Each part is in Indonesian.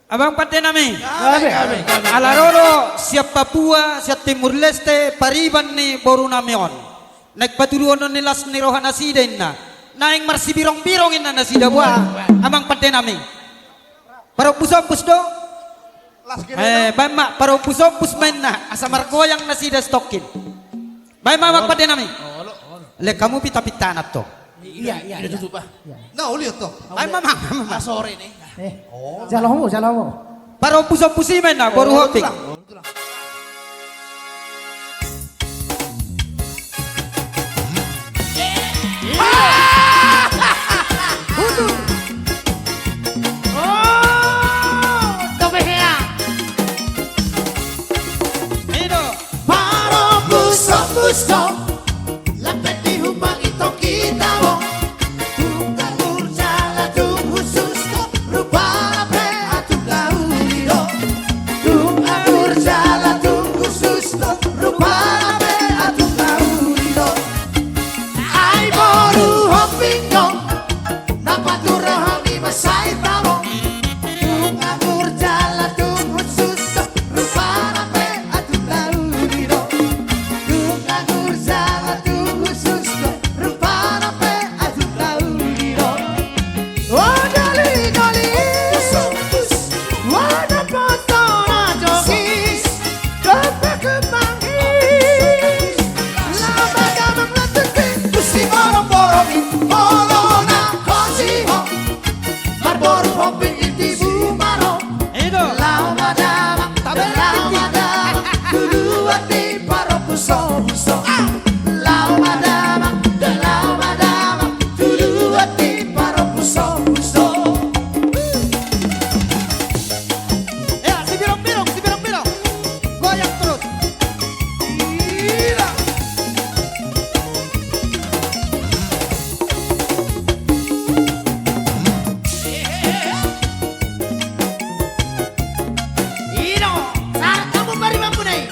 Abang Pate nami. Kami. Alaroro, siap Papua, siap Timur Leste, pariban ni boru namion. Nagpatuluan ni las ni rohan nasida na. Naing marsi birong-birong ina nasida buah. Abang Pate nami. Para pusong-pus do. Bama, para pusong-pus main na. Asa margoyang nasida stokin. Bama, Abang Pate nami. Le, kamu pita-pitanat to. Iya. Ditutup pa. Na ulit to. Ay, mamang. Sore nih. Salah mo. Para pusong-pusi main na, boru hoting. Ino. Para busok-busok, lapet di hubang ito kita mo. Tungkang urjala tung khusus ko, rupa pe atung gauliro. Tungkang urjala tung khusus ko, rupa pe atung gauliro. Ay boru hoping dong, napaturahang di masay tamo. Tungkang urjala tung khusus ko, rupa pe atung gauliro. Tungkang urjala tung khusus ko, rupa pe atung gauliro. Oh gali, wada potona jogis, kepekemangis, lama gamang letekin, kusi borong-borongin, bolona kosiho, marboro hopping iti bumaro, Ino. lau madama, duluan di paro puso-puso, lau madama, duluan di paro puso-puso. Ya, si birong-birong. Goyang terus. Gila. Ino, saat kamu bari mampunai.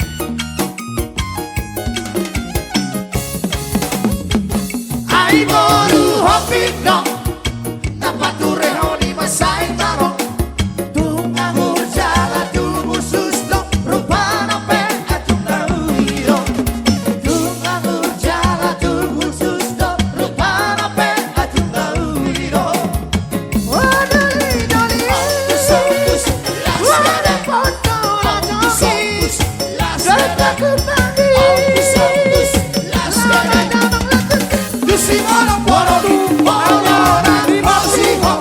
Ai boru hoping dong, napature honi masai taro. Tungang urjala tubuh susto, rupana pe atung nauliro. Tungang urjala tubuh susto, rupana pe atung nauliro. Wadali, wada foto rajokis, gata kemangis, lama damang letekin, dusi borong-borong, di masiho,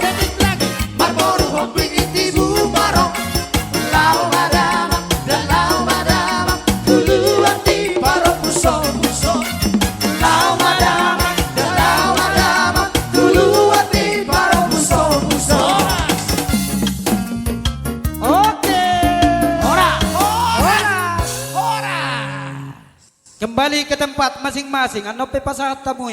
marboru hopping iti bumaro, lau madama, duluan di paro puso-puso, lau madama, duluan di paro puso-puso. Oke. Ora. Kembali ke tempat masing-masing. Ano pe pasahat tamu?